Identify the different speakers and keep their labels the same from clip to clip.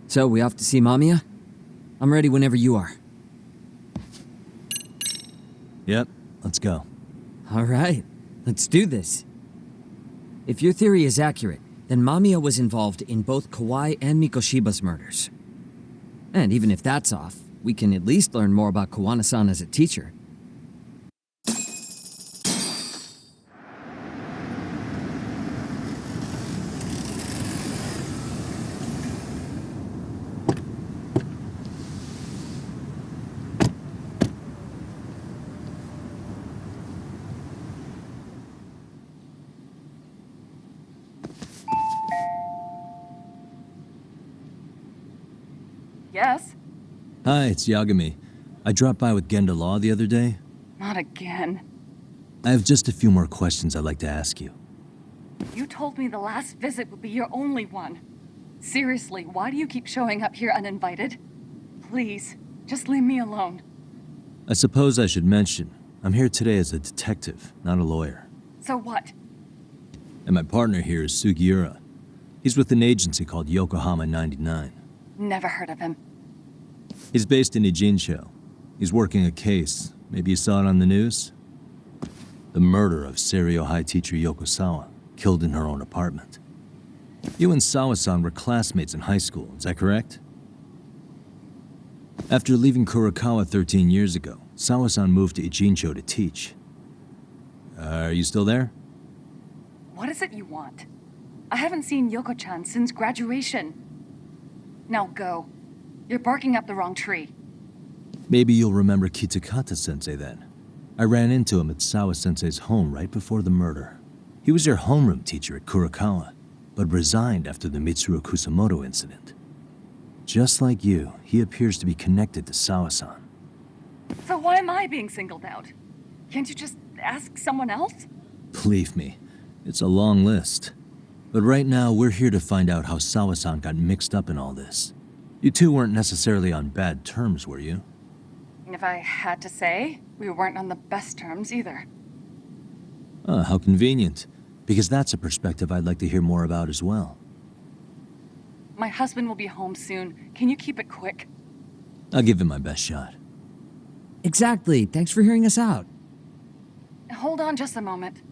Speaker 1: So, we off to see Mamiya? I'm ready whenever you are.
Speaker 2: Yep, let's go.
Speaker 1: Alright, let's do this. If your theory is accurate, then Mamiya was involved in both Kawai and Mikoshiba's murders. And even if that's off, we can at least learn more about Kuwana-san as a teacher.
Speaker 3: Yes?
Speaker 2: Hi, it's Yagami. I dropped by with Genda Law the other day.
Speaker 3: Not again.
Speaker 2: I have just a few more questions I'd like to ask you.
Speaker 3: You told me the last visit would be your only one. Seriously, why do you keep showing up here uninvited? Please, just leave me alone.
Speaker 2: I suppose I should mention, I'm here today as a detective, not a lawyer.
Speaker 3: So what?
Speaker 2: And my partner here is Sugiura. He's with an agency called Yokohama 99.
Speaker 3: Never heard of him.
Speaker 2: He's based in Ijincho. He's working a case. Maybe you saw it on the news? The murder of Seiryo High teacher Yokosawa, killed in her own apartment. You and Sawa-san were classmates in high school, is that correct? After leaving Kurakawa 13 years ago, Sawa-san moved to Ijincho to teach. Are you still there?
Speaker 3: What is it you want? I haven't seen Yoko-chan since graduation. Now go. You're barking up the wrong tree.
Speaker 2: Maybe you'll remember Kitakata-sensei then. I ran into him at Sawa-sensei's home right before the murder. He was your homeroom teacher at Kurakawa, but resigned after the Mitsuru Kusamoto incident. Just like you, he appears to be connected to Sawa-san.
Speaker 3: So why am I being singled out? Can't you just ask someone else?
Speaker 2: Believe me, it's a long list. But right now, we're here to find out how Sawa-san got mixed up in all this. You two weren't necessarily on bad terms, were you?
Speaker 3: If I had to say, we weren't on the best terms either.
Speaker 2: How convenient. Because that's a perspective I'd like to hear more about as well.
Speaker 3: My husband will be home soon. Can you keep it quick?
Speaker 2: I'll give it my best shot.
Speaker 1: Exactly, thanks for hearing us out.
Speaker 3: Hold on just a moment.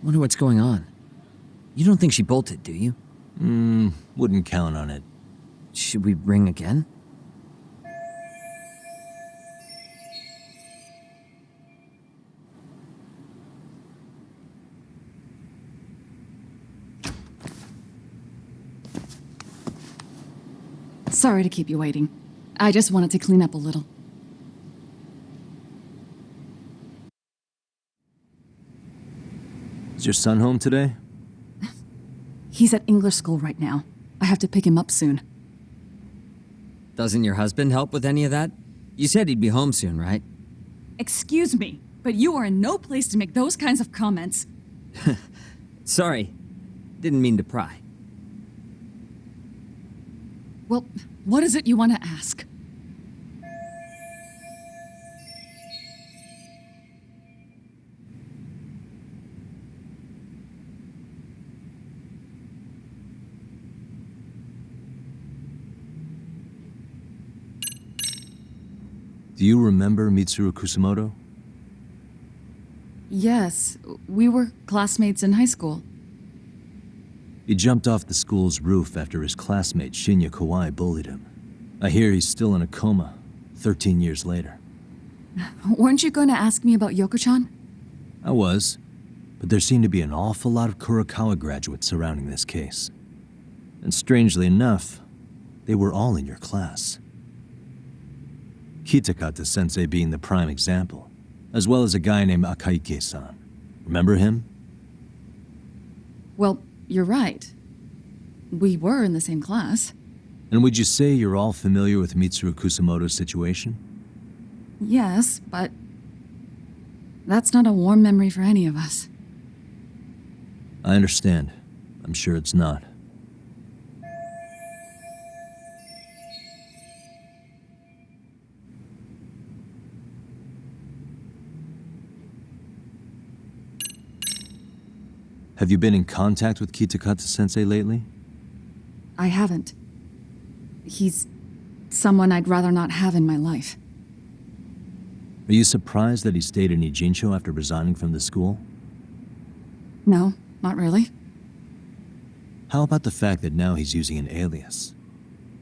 Speaker 1: Wonder what's going on. You don't think she bolted, do you?
Speaker 2: Wouldn't count on it.
Speaker 1: Should we ring again?
Speaker 4: Sorry to keep you waiting. I just wanted to clean up a little.
Speaker 2: Is your son home today?
Speaker 4: He's at English school right now. I have to pick him up soon.
Speaker 1: Doesn't your husband help with any of that? You said he'd be home soon, right?
Speaker 4: Excuse me, but you are in no place to make those kinds of comments.
Speaker 1: Sorry. Didn't mean to pry.
Speaker 4: Well, what is it you want to ask?
Speaker 2: Do you remember Mitsuru Kusamoto?
Speaker 4: Yes, we were classmates in high school.
Speaker 2: He jumped off the school's roof after his classmate Shinya Kawai bullied him. I hear he's still in a coma, 13 years later.
Speaker 4: Weren't you going to ask me about Yoko-chan?
Speaker 2: I was, but there seemed to be an awful lot of Kurakawa graduates surrounding this case. And strangely enough, they were all in your class. Kitakata-sensei being the prime example, as well as a guy named Akaike-san. Remember him?
Speaker 4: Well, you're right. We were in the same class.
Speaker 2: And would you say you're all familiar with Mitsuru Kusamoto's situation?
Speaker 4: Yes, but that's not a warm memory for any of us.
Speaker 2: I understand. I'm sure it's not. Have you been in contact with Kitakata-sensei lately?
Speaker 4: I haven't. He's someone I'd rather not have in my life.
Speaker 2: Are you surprised that he stayed in Ijincho after resigning from the school?
Speaker 4: No, not really.
Speaker 2: How about the fact that now he's using an alias?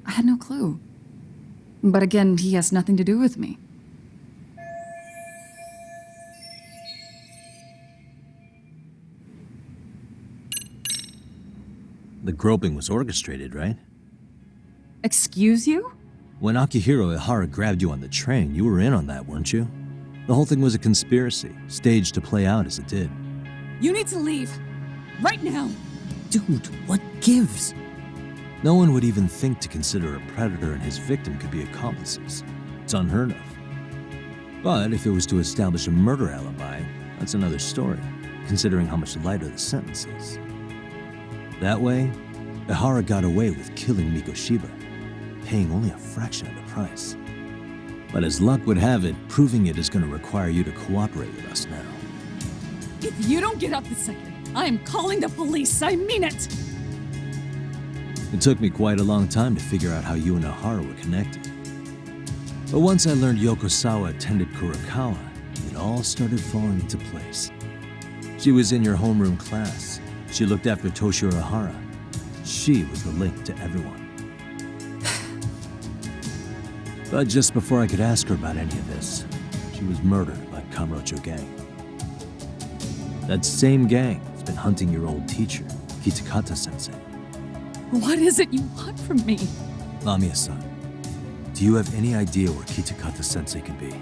Speaker 4: I had no clue. But again, he has nothing to do with me.
Speaker 2: The groping was orchestrated, right?
Speaker 4: Excuse you?
Speaker 2: When Akihiro Ihara grabbed you on the train, you were in on that, weren't you? The whole thing was a conspiracy, staged to play out as it did.
Speaker 4: You need to leave. Right now.
Speaker 1: Dude, what gives?
Speaker 2: No one would even think to consider a predator and his victim could be accomplices. It's unheard of. But if it was to establish a murder alibi, that's another story, considering how much lighter the sentence is. That way, Ihara got away with killing Mikoshiba, paying only a fraction of the price. But as luck would have it, proving it is going to require you to cooperate with us now.
Speaker 4: If you don't get up this second, I am calling the police. I mean it.
Speaker 2: It took me quite a long time to figure out how you and Ihara were connected. But once I learned Yokosawa attended Kurakawa, it all started falling into place. She was in your homeroom class. She looked after Toshiro Ihara. She was the link to everyone. But just before I could ask her about any of this, she was murdered by Kamurocho gang. That same gang has been hunting your old teacher, Kitakata-sensei.
Speaker 4: What is it you want from me?
Speaker 2: Mamiya-san, do you have any idea where Kitakata-sensei could be?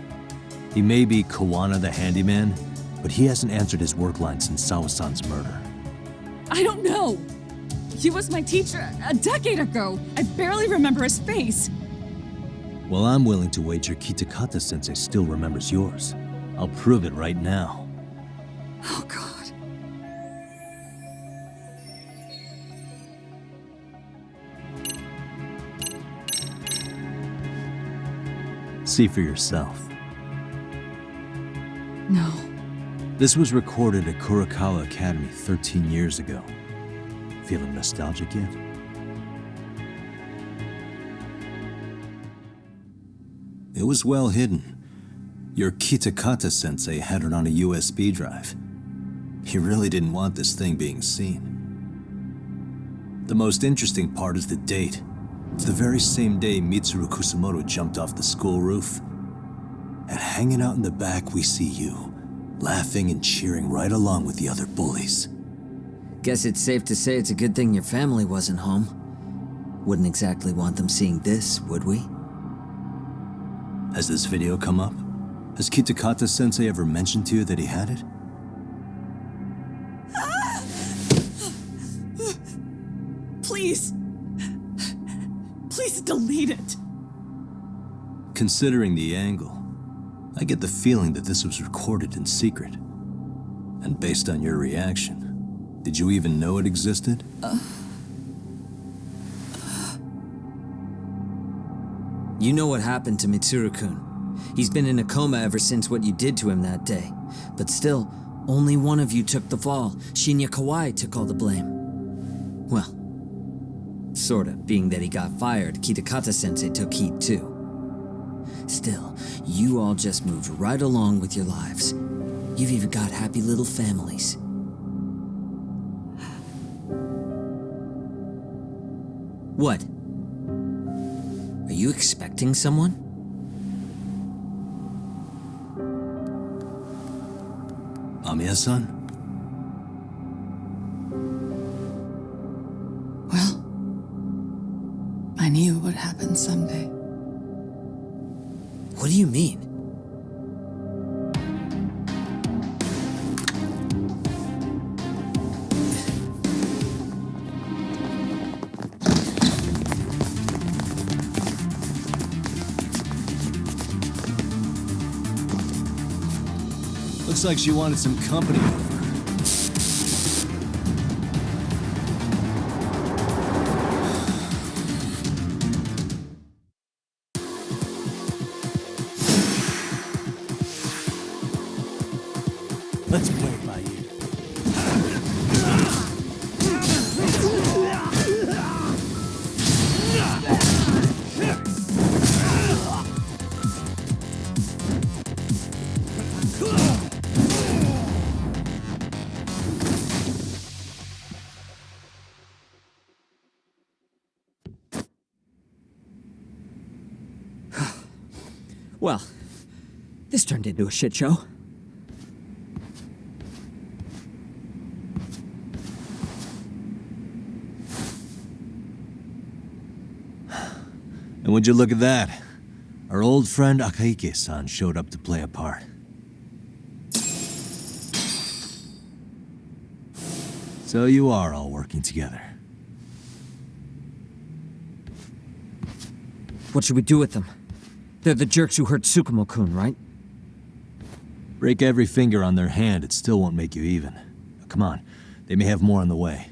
Speaker 2: He may be Kuwana the handyman, but he hasn't answered his work line since Sawa-san's murder.
Speaker 4: I don't know. He was my teacher a decade ago. I barely remember his face.
Speaker 2: Well, I'm willing to wager Kitakata-sensei still remembers yours. I'll prove it right now.
Speaker 4: Oh, God.
Speaker 2: See for yourself.
Speaker 4: No.
Speaker 2: This was recorded at Kurakawa Academy 13 years ago. Feeling nostalgic yet? It was well hidden. Your Kitakata-sensei had it on a USB drive. He really didn't want this thing being seen. The most interesting part is the date. It's the very same day Mitsuru Kusamoto jumped off the school roof. And hanging out in the back, we see you, laughing and cheering right along with the other bullies.
Speaker 1: Guess it's safe to say it's a good thing your family wasn't home. Wouldn't exactly want them seeing this, would we?
Speaker 2: Has this video come up? Has Kitakata-sensei ever mentioned to you that he had it?
Speaker 4: Please. Please delete it.
Speaker 2: Considering the angle, I get the feeling that this was recorded in secret. And based on your reaction, did you even know it existed?
Speaker 1: You know what happened to Mitsuru-kun. He's been in a coma ever since what you did to him that day. But still, only one of you took the fall. Shinya Kawai took all the blame. Well, sorta, being that he got fired, Kitakata-sensei took heat too. Still, you all just moved right along with your lives. You've even got happy little families. What? Are you expecting someone?
Speaker 2: Mamiya-san?
Speaker 4: Well, I knew it would happen someday.
Speaker 1: What do you mean?
Speaker 2: Looks like she wanted some company over. Let's play it by ear.
Speaker 1: Well, this turned into a shit show.
Speaker 2: And would you look at that? Our old friend Akaike-san showed up to play a part. So you are all working together.
Speaker 1: What should we do with them? They're the jerks who hurt Tsukumo-kun, right?
Speaker 2: Break every finger on their hand, it still won't make you even. Come on, they may have more on the way.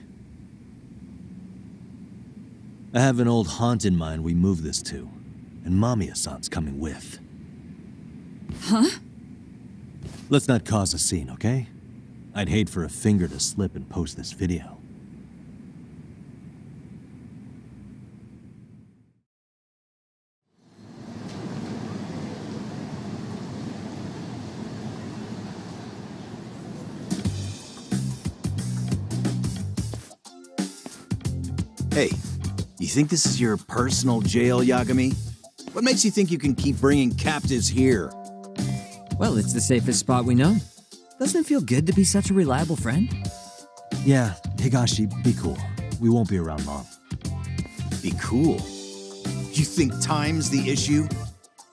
Speaker 2: I have an old haunt in mind we move this to, and Mamiya-san's coming with.
Speaker 4: Huh?
Speaker 2: Let's not cause a scene, okay? I'd hate for a finger to slip and post this video.
Speaker 5: Hey, you think this is your personal jail, Yagami? What makes you think you can keep bringing captives here?
Speaker 1: Well, it's the safest spot we know. Doesn't it feel good to be such a reliable friend?
Speaker 2: Yeah, Higashi, be cool. We won't be around long.
Speaker 5: Be cool. You think time's the issue?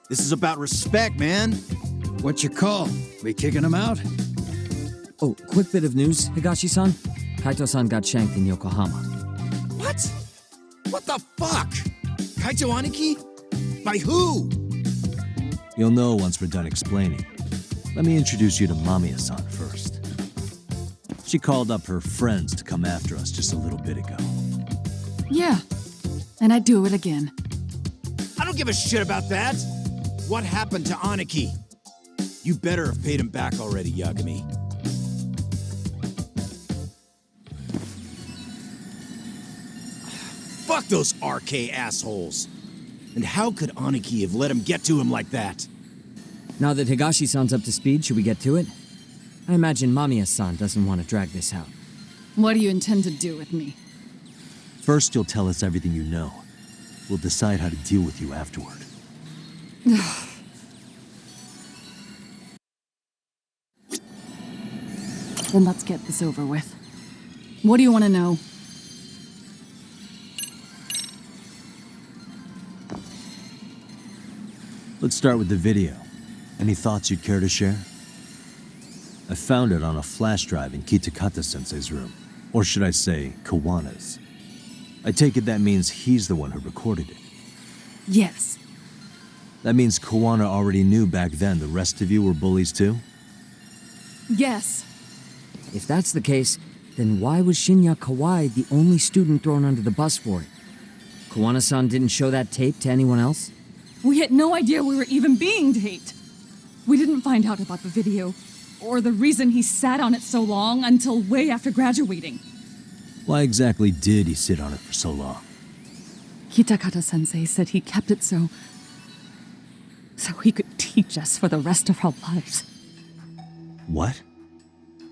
Speaker 5: This is about respect, man.
Speaker 6: What's your call? We kicking him out?
Speaker 1: Oh, quick bit of news, Higashi-san. Kaito-san got shanked in Yokohama.
Speaker 5: What? What the fuck? Kaito Aniki? By who?
Speaker 2: You'll know once we're done explaining. Let me introduce you to Mamiya-san first. She called up her friends to come after us just a little bit ago.
Speaker 4: Yeah. And I'd do it again.
Speaker 5: I don't give a shit about that. What happened to Aniki? You better have paid him back already, Yagami. Fuck those RK assholes. And how could Aniki have let him get to him like that?
Speaker 1: Now that Higashi-san's up to speed, should we get to it? I imagine Mamiya-san doesn't want to drag this out.
Speaker 4: What do you intend to do with me?
Speaker 2: First, you'll tell us everything you know. We'll decide how to deal with you afterward.
Speaker 4: Then let's get this over with. What do you want to know?
Speaker 2: Let's start with the video. Any thoughts you'd care to share? I found it on a flash drive in Kitakata-sensei's room. Or should I say, Kuwana's. I take it that means he's the one who recorded it.
Speaker 4: Yes.
Speaker 2: That means Kuwana already knew back then the rest of you were bullies too?
Speaker 4: Yes.
Speaker 1: If that's the case, then why was Shinya Kawai the only student thrown under the bus for it? Kuwana-san didn't show that tape to anyone else?
Speaker 4: We had no idea we were even being taped. We didn't find out about the video, or the reason he sat on it so long until way after graduating.
Speaker 2: Why exactly did he sit on it for so long?
Speaker 4: Kitakata-sensei said he kept it so he could teach us for the rest of our lives.
Speaker 2: What?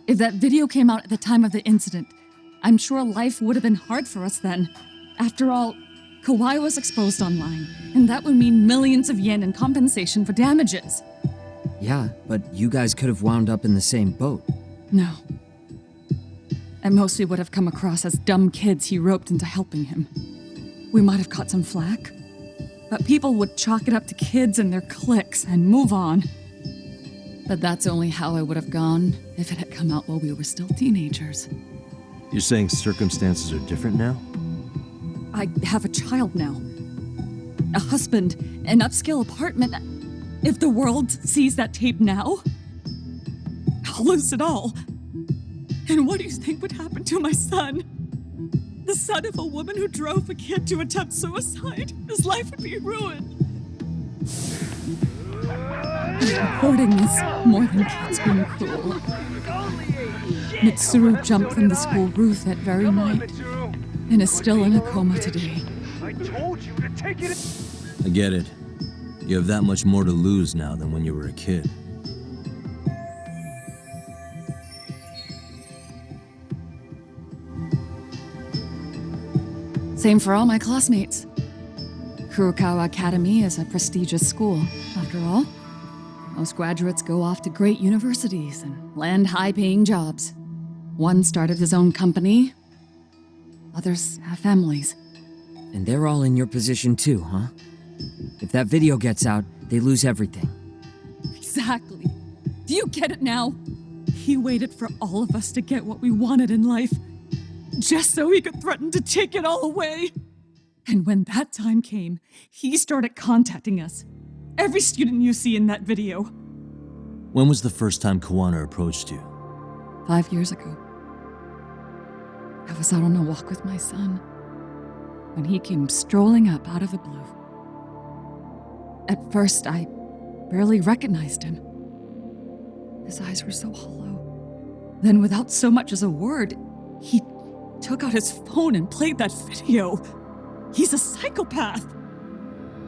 Speaker 4: If that video came out at the time of the incident, I'm sure life would have been hard for us then. After all, Kawai was exposed online, and that would mean millions of yen in compensation for damages.
Speaker 1: Yeah, but you guys could have wound up in the same boat.
Speaker 4: No. At most, we would have come across as dumb kids he roped into helping him. We might have caught some flack, but people would chalk it up to kids and their cliques and move on. But that's only how I would have gone if it had come out while we were still teenagers.
Speaker 2: You're saying circumstances are different now?
Speaker 4: I have a child now. A husband, an upscale apartment. If the world sees that tape now, I'll lose it all. And what do you think would happen to my son? The son of a woman who drove a kid to attempt suicide. His life would be ruined. Reporting is more than kids being cruel. Mitsuru jumped from the school roof that very night and is still in a coma today.
Speaker 7: I told you to take it.
Speaker 2: I get it. You have that much more to lose now than when you were a kid.
Speaker 4: Same for all my classmates. Kurakawa Academy is a prestigious school, after all. Most graduates go off to great universities and land high-paying jobs. One started his own company. Others have families.
Speaker 1: And they're all in your position too, huh? If that video gets out, they lose everything.
Speaker 4: Exactly. Do you get it now? He waited for all of us to get what we wanted in life, just so he could threaten to take it all away. And when that time came, he started contacting us. Every student you see in that video.
Speaker 2: When was the first time Kuwana approached you?
Speaker 4: 5 years ago. I was out on a walk with my son when he came strolling up out of the blue. At first, I barely recognized him. His eyes were so hollow. Then, without so much as a word, he took out his phone and played that video. He's a psychopath.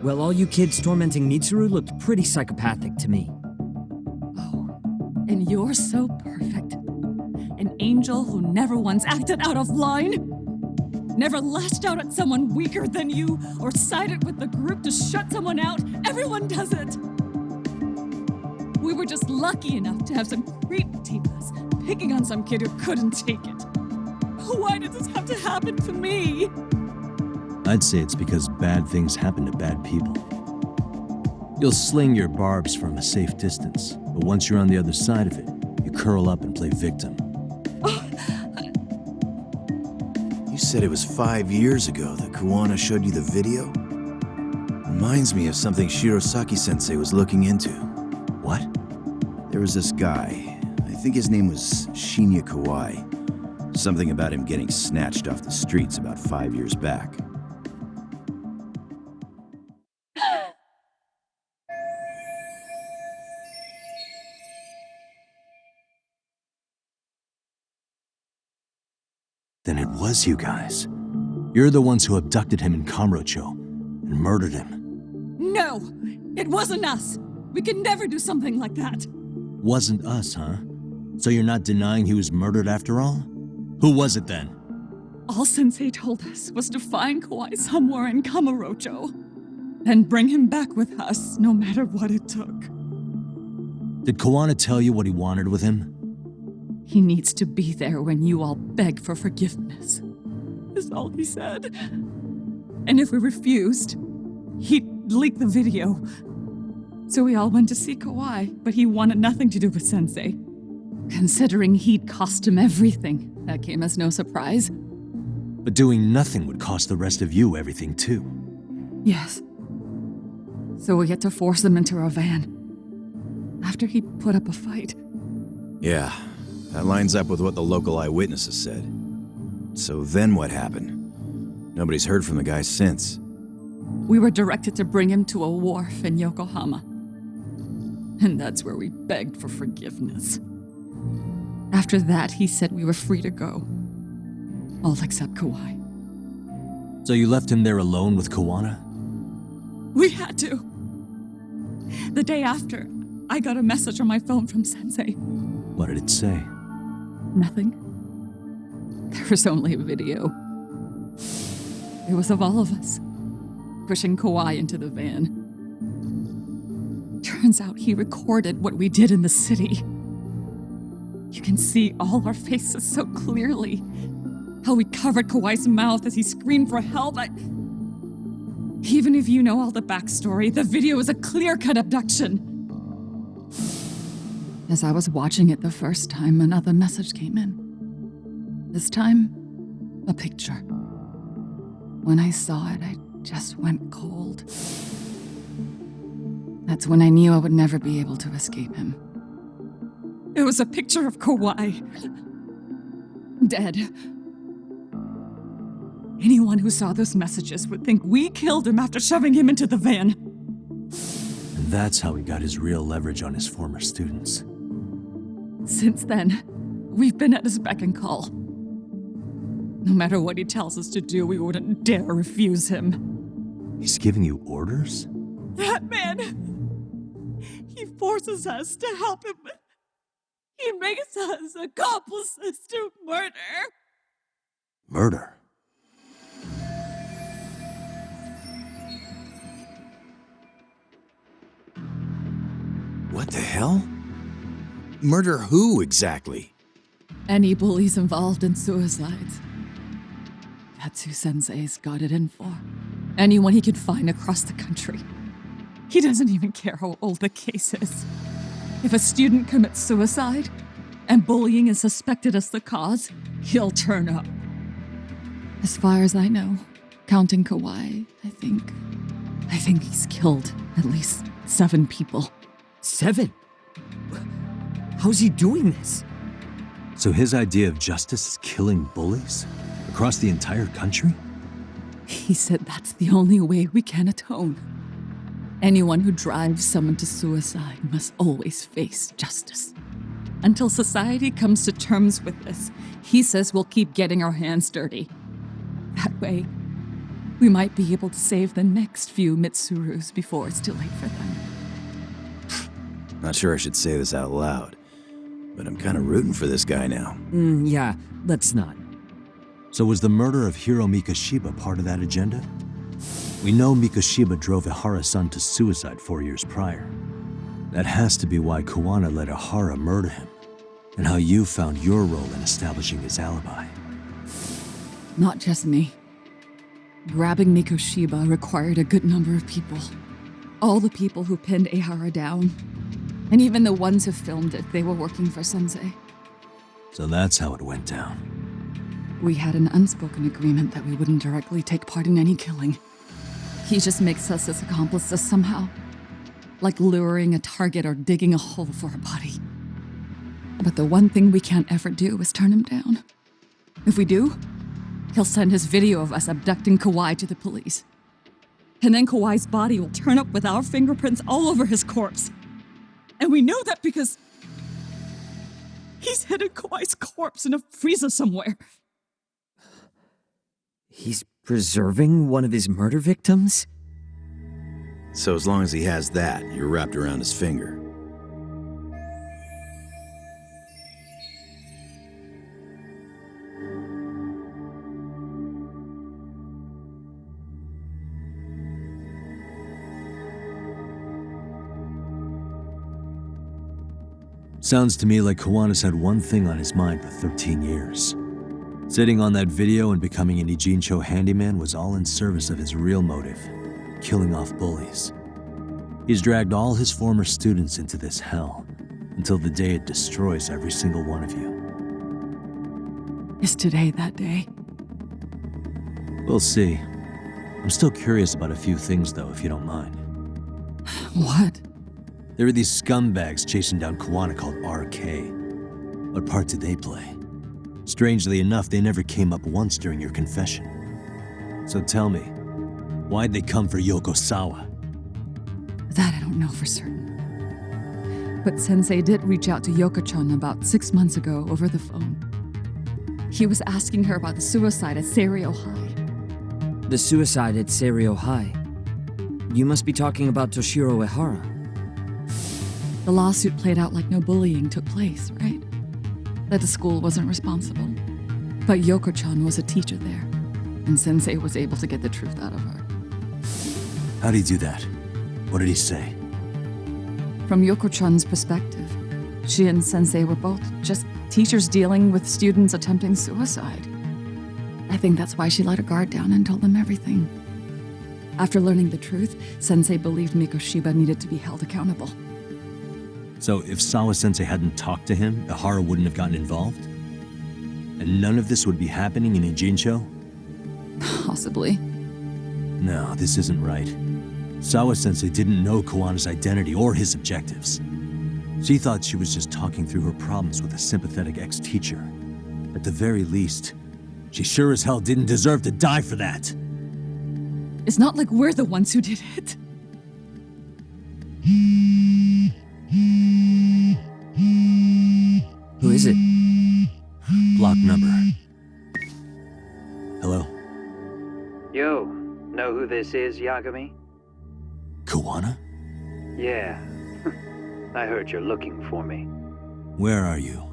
Speaker 1: Well, all you kids tormenting Mitsuru looked pretty psychopathic to me.
Speaker 4: Oh, and you're so perfect. An angel who never once acted out of line. Never lashed out at someone weaker than you, or sided with the group to shut someone out. Everyone does it. We were just lucky enough to have some creep tape us, picking on some kid who couldn't take it. Why did this have to happen to me?
Speaker 2: I'd say it's because bad things happen to bad people. You'll sling your barbs from a safe distance, but once you're on the other side of it, you curl up and play victim.
Speaker 5: You said it was 5 years ago that Kuwana showed you the video? Reminds me of something Shirosaki-sensei was looking into.
Speaker 2: What?
Speaker 5: There was this guy, I think his name was Shinya Kawai. Something about him getting snatched off the streets about 5 years back.
Speaker 2: Then it was you guys. You're the ones who abducted him in Kamurocho and murdered him.
Speaker 4: No, it wasn't us. We could never do something like that.
Speaker 2: Wasn't us, huh? So you're not denying he was murdered after all? Who was it then?
Speaker 4: All Sensei told us was to find Kawai somewhere in Kamurocho, and bring him back with us, no matter what it took.
Speaker 2: Did Kuwana tell you what he wanted with him?
Speaker 4: He needs to be there when you all beg for forgiveness, is all he said. And if we refused, he'd leak the video. So we all went to see Kawai, but he wanted nothing to do with Sensei. Considering he'd cost him everything, that came as no surprise.
Speaker 2: But doing nothing would cost the rest of you everything too.
Speaker 4: Yes. So we had to force him into our van. After he put up a fight.
Speaker 5: Yeah, that lines up with what the local eyewitnesses said. So then what happened? Nobody's heard from the guy since.
Speaker 4: We were directed to bring him to a wharf in Yokohama. And that's where we begged for forgiveness. After that, he said we were free to go. All except Kawai.
Speaker 2: So you left him there alone with Kuwana?
Speaker 4: We had to. The day after, I got a message on my phone from Sensei.
Speaker 2: What did it say?
Speaker 4: Nothing. There was only a video. It was of all of us, pushing Kawai into the van. Turns out he recorded what we did in the city. You can see all our faces so clearly. How we covered Kawai's mouth as he screamed for help. Even if you know all the backstory, the video is a clear-cut abduction. As I was watching it the first time, another message came in. This time, a picture. When I saw it, I just went cold. That's when I knew I would never be able to escape him. It was a picture of Kawai. Dead. Anyone who saw those messages would think we killed him after shoving him into the van.
Speaker 2: And that's how he got his real leverage on his former students.
Speaker 4: Since then, we've been at his beck and call. No matter what he tells us to do, we wouldn't dare refuse him.
Speaker 2: He's giving you orders?
Speaker 4: That man! He forces us to help him. He makes us accomplices to murder.
Speaker 2: Murder?
Speaker 5: What the hell? Murder who exactly?
Speaker 4: Any bullies involved in suicides. That's who Sensei's got it in for. Anyone he could find across the country. He doesn't even care how old the case is. If a student commits suicide, and bullying is suspected as the cause, he'll turn up. As far as I know, counting Kawai, I think he's killed at least 7 people.
Speaker 1: 7? How's he doing this?
Speaker 2: So his idea of justice is killing bullies? Across the entire country?
Speaker 4: He said that's the only way we can atone. Anyone who drives someone to suicide must always face justice. Until society comes to terms with this, he says we'll keep getting our hands dirty. That way, we might be able to save the next few Mitsurus before it's too late for them.
Speaker 5: Not sure I should say this out loud, but I'm kind of rooting for this guy now.
Speaker 1: Yeah, let's not.
Speaker 2: So was the murder of Hiro Mikoshiba part of that agenda? We know Mikoshiba drove Ihara-san to suicide 4 years prior. That has to be why Kuwana let Ihara murder him, and how you found your role in establishing his alibi.
Speaker 4: Not just me. Grabbing Mikoshiba required a good number of people. All the people who pinned Ihara down, and even the ones who filmed it, they were working for Sensei.
Speaker 2: So that's how it went down.
Speaker 4: We had an unspoken agreement that we wouldn't directly take part in any killing. He just makes us his accomplices somehow. Like luring a target or digging a hole for a body. But the one thing we can't ever do is turn him down. If we do, he'll send his video of us abducting Kawai to the police. And then Kawai's body will turn up with our fingerprints all over his corpse. And we know that because he's hidden Kawai's corpse in a freezer somewhere.
Speaker 1: He's preserving one of his murder victims?
Speaker 5: So as long as he has that, you're wrapped around his finger.
Speaker 2: Sounds to me like Kawana's had one thing on his mind for 13 years. Sitting on that video and becoming an Ijincho handyman was all in service of his real motive, killing off bullies. He's dragged all his former students into this hell, until the day it destroys every single one of you.
Speaker 4: Is today that day?
Speaker 2: We'll see. I'm still curious about a few things though, if you don't mind.
Speaker 4: What?
Speaker 2: There are these scumbags chasing down Kuwana called RK. What part did they play? Strangely enough, they never came up once during your confession. So tell me, why'd they come for Yokosawa?
Speaker 4: That I don't know for certain. But Sensei did reach out to Yoko-chan about 6 months ago over the phone. He was asking her about the suicide at Seiryo High.
Speaker 1: The suicide at Seiryo High. You must be talking about Toshiro Ehara.
Speaker 4: The lawsuit played out like no bullying took place, right? That the school wasn't responsible. But Yoko-chan was a teacher there, and Sensei was able to get the truth out of her.
Speaker 2: How'd he do that? What did he say?
Speaker 4: From Yoko-chan's perspective, she and Sensei were both just teachers dealing with students attempting suicide. I think that's why she let her guard down and told them everything. After learning the truth, Sensei believed Mikoshiba needed to be held accountable.
Speaker 2: So if Sawa-sensei hadn't talked to him, Ihara wouldn't have gotten involved? And none of this would be happening in Ijincho?
Speaker 4: Possibly.
Speaker 2: No, this isn't right. Sawa-sensei didn't know Kuwana's identity or his objectives. She thought she was just talking through her problems with a sympathetic ex-teacher. At the very least, she sure as hell didn't deserve to die for that.
Speaker 4: It's not like we're the ones who did it.
Speaker 1: Who is it?
Speaker 2: Block number. Hello?
Speaker 8: Yo, know who this is, Yagami?
Speaker 2: Kuwana?
Speaker 8: Yeah. I heard you're looking for me.
Speaker 2: Where are you?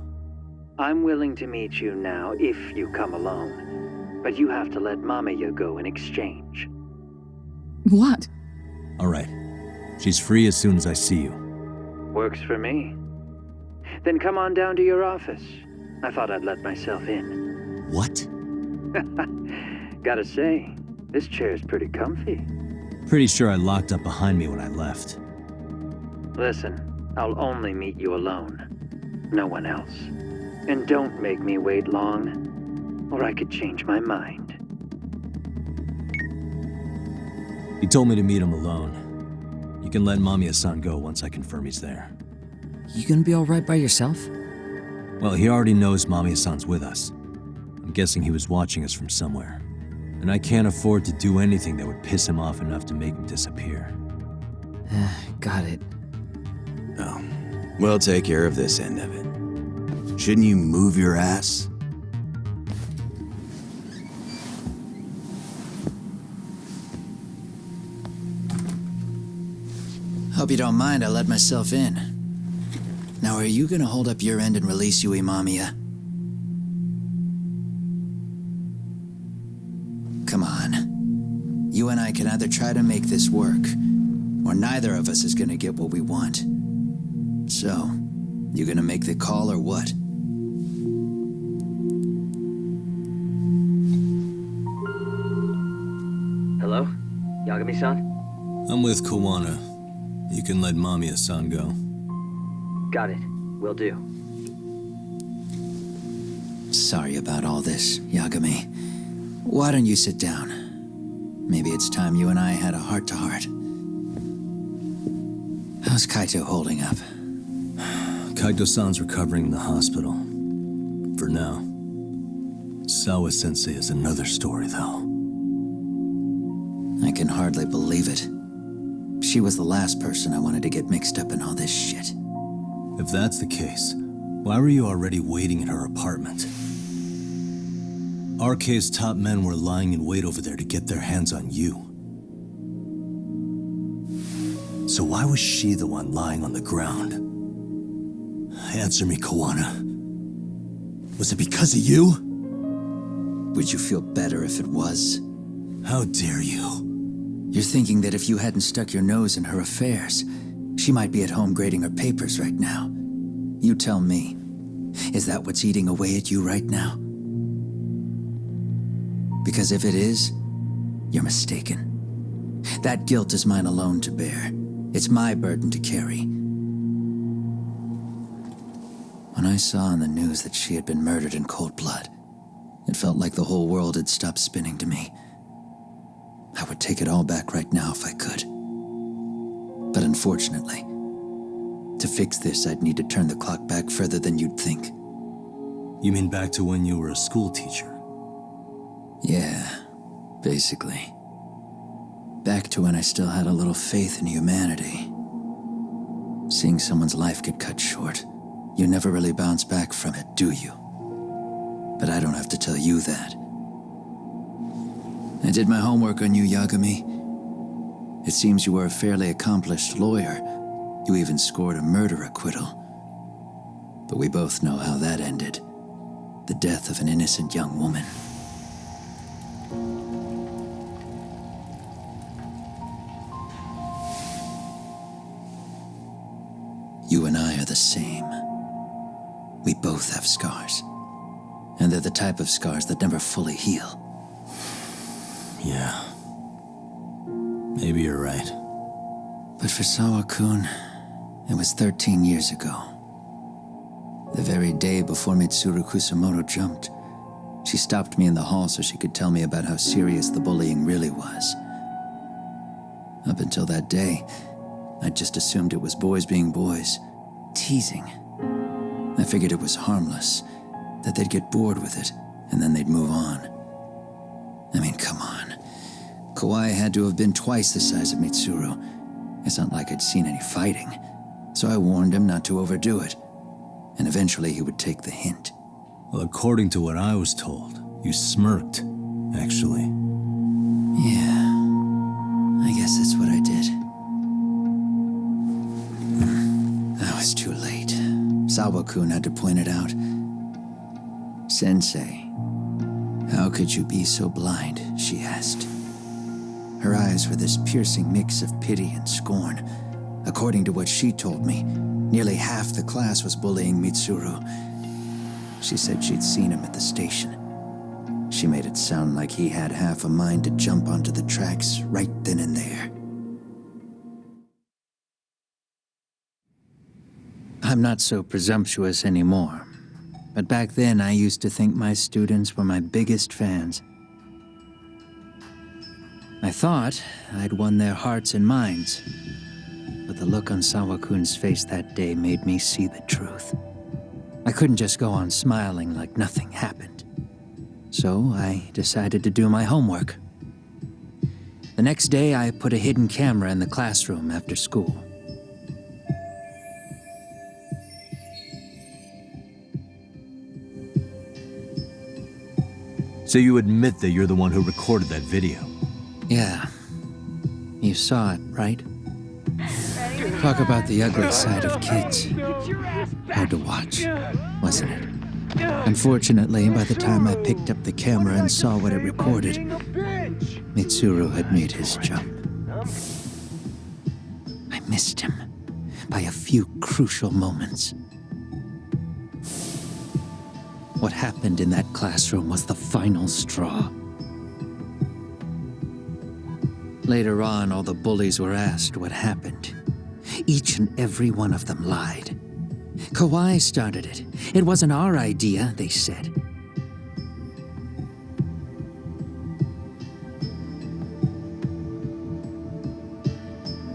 Speaker 8: I'm willing to meet you now if you come alone. But you have to let Mamiya go in exchange.
Speaker 4: What?
Speaker 2: All right. She's free as soon as I see you.
Speaker 8: Works for me. Then come on down to your office. I thought I'd let myself in.
Speaker 2: What?
Speaker 8: Gotta say, this chair's pretty comfy.
Speaker 2: Pretty sure I locked up behind me when I left.
Speaker 8: Listen, I'll only meet you alone. No one else. And don't make me wait long, or I could change my mind.
Speaker 2: He told me to meet him alone. You can let Mamiya-san go once I confirm he's there.
Speaker 1: You gonna be alright by yourself?
Speaker 2: Well, he already knows Mamiya-san's with us. I'm guessing he was watching us from somewhere. And I can't afford to do anything that would piss him off enough to make him disappear.
Speaker 1: Got it.
Speaker 5: Oh, we'll take care of this end of it. Shouldn't you move your ass?
Speaker 9: Hope you don't mind I let myself in. Now, are you gonna hold up your end and release Yui Mamiya? Come on. You and I can either try to make this work, or neither of us is gonna get what we want. So, you gonna make the call or what?
Speaker 8: Hello? Yagami-san?
Speaker 2: I'm with Kuwana. You can let Mamiya-san go.
Speaker 8: Got it. Will do.
Speaker 9: Sorry about all this, Yagami. Why don't you sit down? Maybe it's time you and I had a heart-to-heart. How's Kaito holding up?
Speaker 2: Kaito-san's recovering in the hospital. For now. Sawa-sensei is another story, though.
Speaker 9: I can hardly believe it. She was the last person I wanted to get mixed up in all this shit.
Speaker 2: If that's the case, why were you already waiting in her apartment? RK's top men were lying in wait over there to get their hands on you. So why was she the one lying on the ground? Answer me, Kuwana. Was it because of you?
Speaker 9: Would you feel better if it was?
Speaker 2: How dare you?
Speaker 9: You're thinking that if you hadn't stuck your nose in her affairs, she might be at home grading her papers right now. You tell me, is that what's eating away at you right now? Because if it is, you're mistaken. That guilt is mine alone to bear. It's my burden to carry. When I saw on the news that she had been murdered in cold blood, it felt like the whole world had stopped spinning to me. I would take it all back right now if I could. But unfortunately, to fix this, I'd need to turn the clock back further than you'd think.
Speaker 2: You mean back to when you were a school teacher?
Speaker 9: Yeah, basically. Back to when I still had a little faith in humanity. Seeing someone's life get cut short, you never really bounce back from it, do you? But I don't have to tell you that. I did my homework on you, Yagami. It seems you were a fairly accomplished lawyer. You even scored a murder acquittal. But we both know how that ended. The death of an innocent young woman. You and I are the same. We both have scars. And they're the type of scars that never fully heal.
Speaker 2: Yeah. Maybe you're right.
Speaker 9: But for Sawa-kun, it was 13 years ago. The very day before Mitsuru Kusamoto jumped, she stopped me in the hall so she could tell me about how serious the bullying really was. Up until that day, I'd just assumed it was boys being boys, teasing. I figured it was harmless, that they'd get bored with it, and then they'd move on. I mean, come on. Kawai had to have been twice the size of Mitsuru. It's not like I'd seen any fighting, so I warned him not to overdo it, and eventually he would take the hint.
Speaker 2: Well, according to what I was told, you smirked, actually.
Speaker 9: Yeah, I guess that's what I did. I was too late. Sawa-kun had to point it out. Sensei, how could you be so blind, she asked. Her eyes were this piercing mix of pity and scorn. According to what she told me, Nearly half the class was bullying Mitsuru. She said she'd seen him at the station. She made it sound like he had half a mind to jump onto the tracks right then and there. I'm not so presumptuous anymore, but back then I used to think my students were my biggest fans. I thought I'd won their hearts and minds, but the look on Sawa-kun's face that day made me see the truth. I couldn't just go on smiling like nothing happened. So I decided to do my homework. The next day, I put a hidden camera in the classroom after school.
Speaker 2: So you admit that you're the one who recorded that video?
Speaker 9: Yeah. You saw it, right? Talk about the ugly side of kids. Hard to watch, wasn't it? Unfortunately, by the time I picked up the camera and saw what it recorded, Mitsuru had made his jump. I missed him by a few crucial moments. What happened in that classroom was the final straw. Later on, all the bullies were asked what happened. Each and every one of them lied. Kawai started it. It wasn't our idea, they said.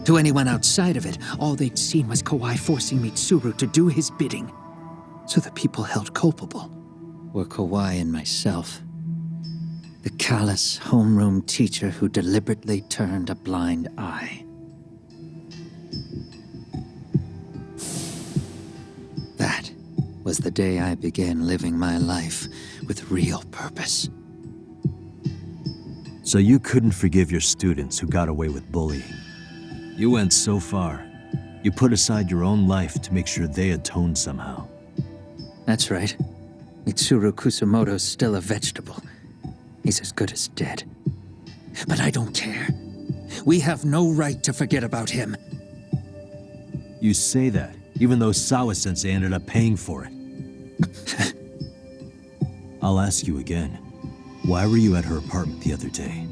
Speaker 9: To anyone outside of it, all they'd seen was Kawai forcing Mitsuru to do his bidding. So the people held culpable were Kawai and myself. The callous homeroom teacher who deliberately turned a blind eye. That was the day I began living my life with real purpose.
Speaker 2: So you couldn't forgive your students who got away with bullying. You went so far, you put aside your own life to make sure they atoned somehow.
Speaker 9: That's right. Mitsuru Kusumoto's still a vegetable. He's as good as dead. But I don't care. We have no right to forget about him.
Speaker 2: You say that, even though Sawa-sensei ended up paying for it. I'll ask you again. Why were you at her apartment the other day?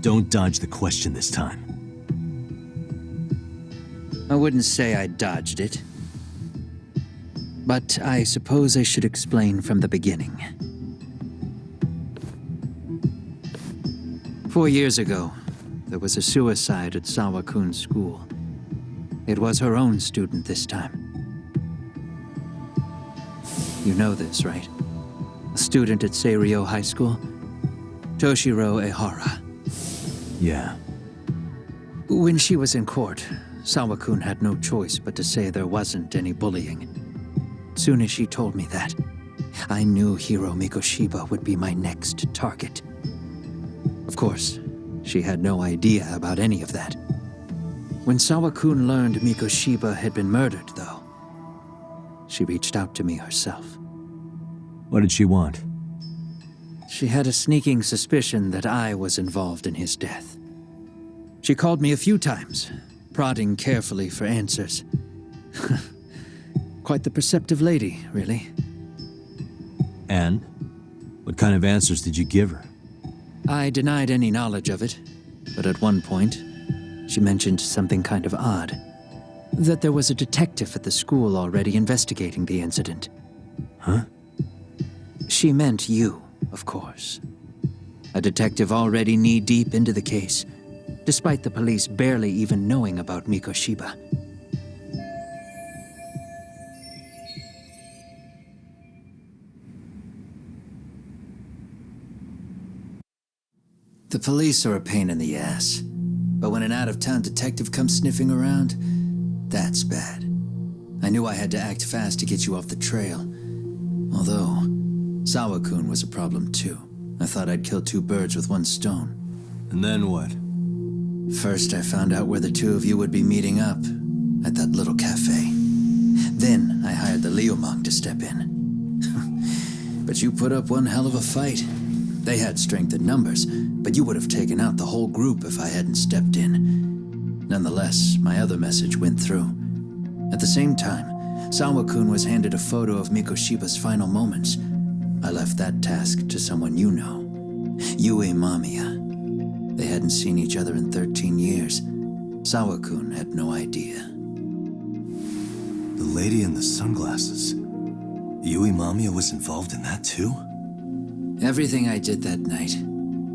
Speaker 2: Don't dodge the question this time.
Speaker 9: I wouldn't say I dodged it. But I suppose I should explain from the beginning. 4 years ago, there was a suicide at Sawa-kun's school. It was her own student this time. You know this, right? A student at Seiryo High School? Toshiro Ehara.
Speaker 2: Yeah.
Speaker 9: When she was in court, Sawa-kun had no choice but to say there wasn't any bullying. Soon as she told me that, I knew Hiro Mikoshiba would be my next target. Of course, she had no idea about any of that. When Sawa-kun learned Mikoshiba had been murdered, though, she reached out to me herself.
Speaker 2: What did she want?
Speaker 9: She had a sneaking suspicion that I was involved in his death. She called me a few times, prodding carefully for answers. Quite the perceptive lady, really.
Speaker 2: And? What kind of answers did you give her?
Speaker 9: I denied any knowledge of it, but at one point, she mentioned something kind of odd. That there was a detective at the school already investigating the incident.
Speaker 2: Huh?
Speaker 9: She meant you, of course. A detective already knee-deep into the case, despite the police barely even knowing about Mikoshiba. The police are a pain in the ass, but when an out-of-town detective comes sniffing around, that's bad. I knew I had to act fast to get you off the trail. Although, Sawa-kun was a problem too. I thought I'd kill two birds with one stone.
Speaker 2: And then what?
Speaker 9: First, I found out where the two of you would be meeting up, at that little cafe. Then, I hired the Liumang to step in. But you put up one hell of a fight. They had strength in numbers, but you would have taken out the whole group if I hadn't stepped in. Nonetheless, my other message went through. At the same time, Sawa-kun was handed a photo of Mikoshiba's final moments. I left that task to someone you know, Yue Mamiya. They hadn't seen each other in 13 years. Sawa-kun had no idea.
Speaker 2: The lady in the sunglasses. Yui Mamiya was involved in that too?
Speaker 9: Everything I did that night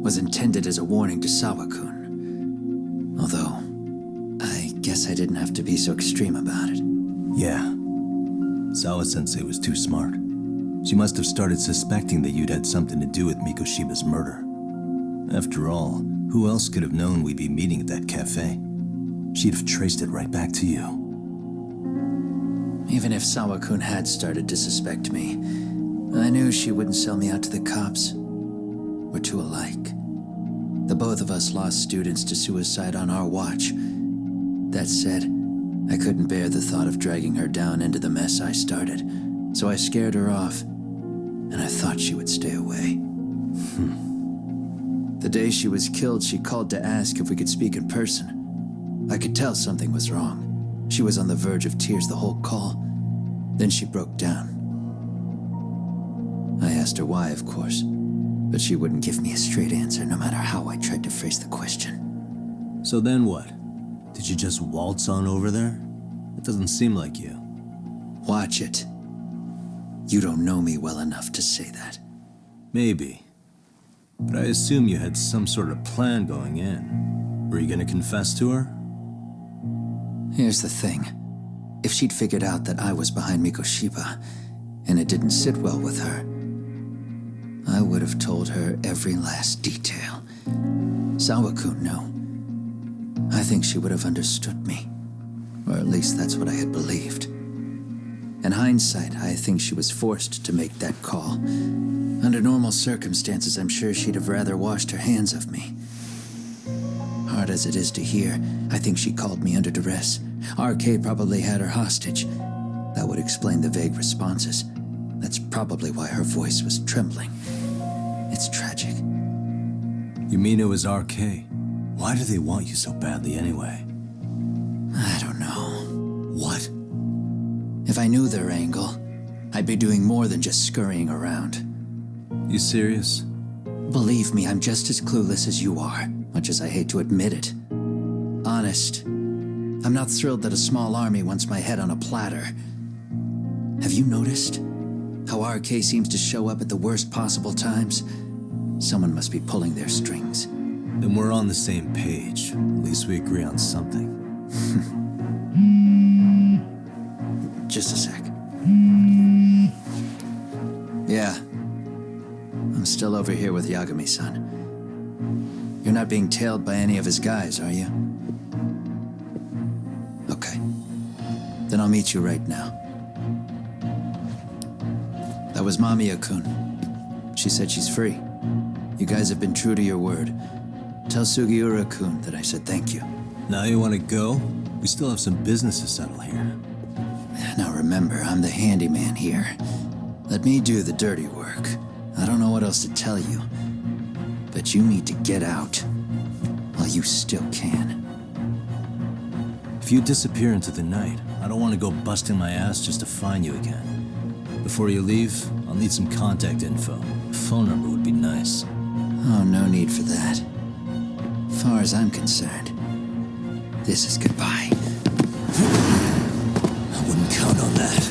Speaker 9: was intended as a warning to Sawa-kun. Although, I guess I didn't have to be so extreme about it.
Speaker 2: Yeah. Sawa-sensei was too smart. She must have started suspecting that you'd had something to do with Mikoshiba's murder. After all, who else could have known we'd be meeting at that cafe? She'd have traced it right back to you.
Speaker 9: Even if Sawa-kun had started to suspect me, I knew she wouldn't sell me out to the cops. We're too alike. The both of us lost students to suicide on our watch. That said, I couldn't bear the thought of dragging her down into the mess I started, so I scared her off, and I thought she would stay away. The day she was killed, she called to ask if we could speak in person. I could tell something was wrong. She was on the verge of tears the whole call. Then she broke down. I asked her why, of course, but she wouldn't give me a straight answer no matter how I tried to phrase the question.
Speaker 2: So then what? Did you just waltz on over there? It doesn't seem like you.
Speaker 9: Watch it. You don't know me well enough to say that.
Speaker 2: Maybe. But I assume you had some sort of plan going in. Were you gonna confess to her?
Speaker 9: Here's the thing. If she'd figured out that I was behind Mikoshiba, and it didn't sit well with her, I would have told her every last detail. Sawa-kun, no. I think she would have understood me. Or at least that's what I had believed. In hindsight, I think she was forced to make that call. Under normal circumstances, I'm sure she'd have rather washed her hands of me. Hard as it is to hear, I think she called me under duress. RK probably had her hostage. That would explain the vague responses. That's probably why her voice was trembling. It's tragic.
Speaker 2: You mean it was RK? Why do they want you so badly anyway?
Speaker 9: I don't know.
Speaker 2: What?
Speaker 9: If I knew their angle, I'd be doing more than just scurrying around.
Speaker 2: You serious?
Speaker 9: Believe me, I'm just as clueless as you are, much as I hate to admit it. Honest, I'm not thrilled that a small army wants my head on a platter. Have you noticed how RK seems to show up at the worst possible times? Someone must be pulling their strings.
Speaker 2: Then we're on the same page. At least we agree on something.
Speaker 9: Just a sec. Yeah. I'm still over here with Yagami-san. You're not being tailed by any of his guys, are you? Okay. Then I'll meet you right now. That was Mamiya-kun. She said she's free. You guys have been true to your word. Tell Sugiura-kun that I said thank you.
Speaker 2: Now you want to go? We still have some business to settle here.
Speaker 9: Now remember, I'm the handyman here. Let me do the dirty work. I don't know what else to tell you. But you need to get out while you still can.
Speaker 2: If you disappear into the night, I don't want to go busting my ass just to find you again. Before you leave, I'll need some contact info. A phone number would be nice.
Speaker 9: Oh, no need for that. As far as I'm concerned, this is goodbye.
Speaker 2: I wouldn't count on that.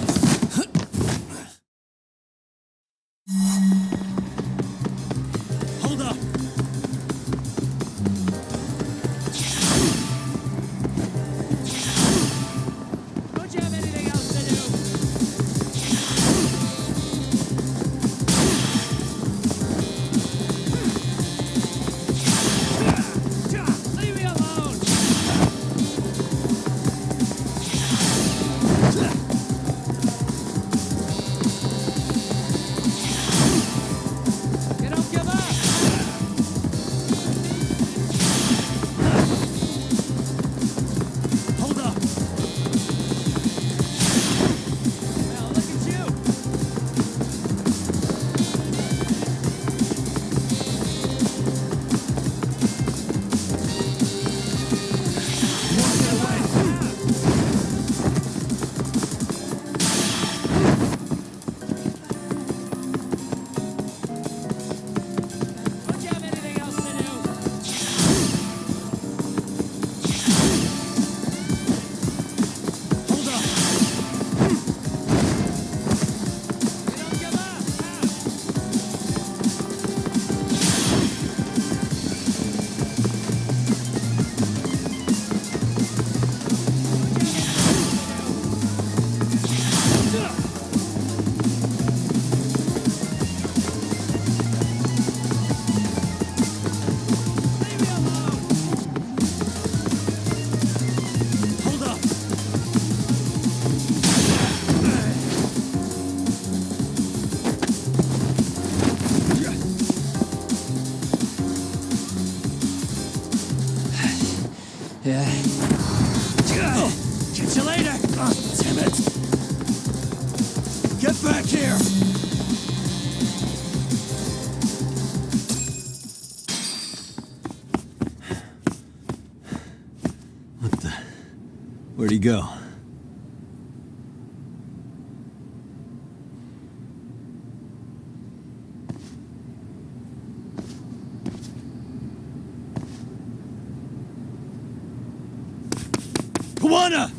Speaker 2: Hold up!
Speaker 7: Don't you have anything else to do? Leave me alone!
Speaker 6: it! Get back here!
Speaker 2: What the... Where'd he go? Kuwana!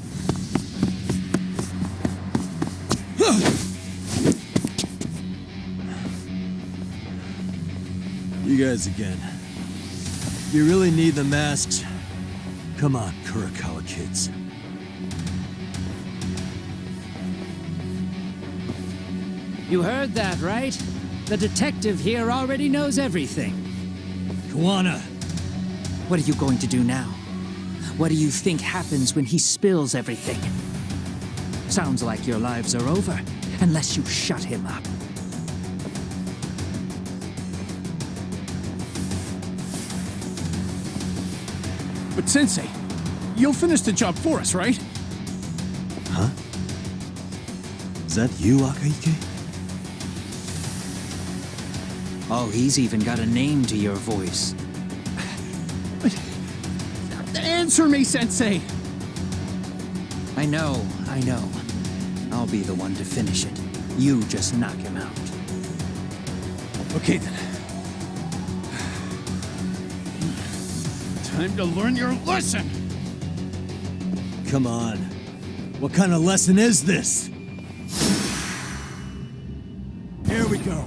Speaker 2: You guys again. You really need the masks? Come on, Kurakawa kids.
Speaker 7: You heard that, right? The detective here already knows everything.
Speaker 2: Kuwana!
Speaker 7: What are you going to do now? What do you think happens when he spills everything? Sounds like your lives are over, unless you shut him up.
Speaker 6: But Sensei, you'll finish the job for us, right?
Speaker 2: Huh? Is that you, Akaike?
Speaker 7: Oh, he's even got a name to your voice.
Speaker 6: Answer me, Sensei!
Speaker 7: I know. I'll be the one to finish it. You just knock him out.
Speaker 6: Okay then. Time to learn your lesson!
Speaker 2: Come on. What kind of lesson is this? Here we go.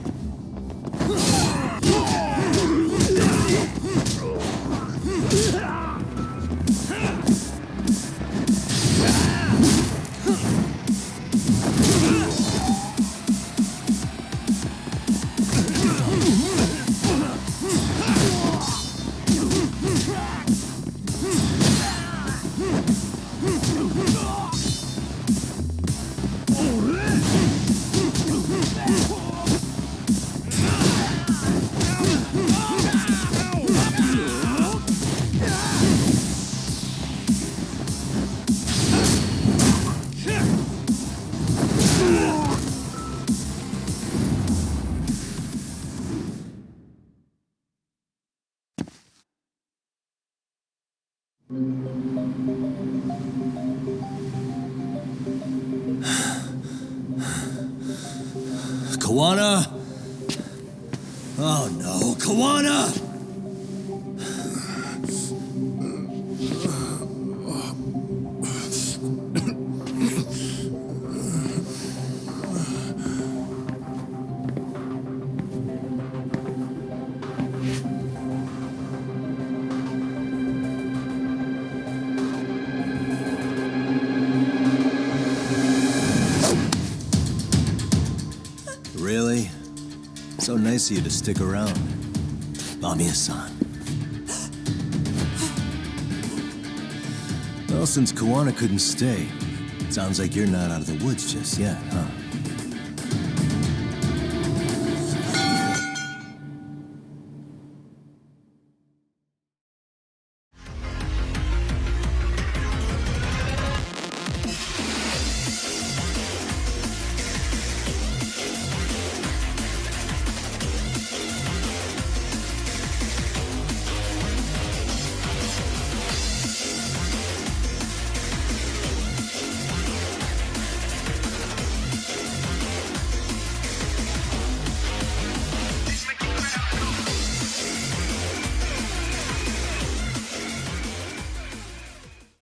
Speaker 2: Kuwana? Oh no, Kuwana! Really? So nice of you to stick around. Mamiya-san. Well, since Kuwana couldn't stay, sounds like you're not out of the woods just yet, huh?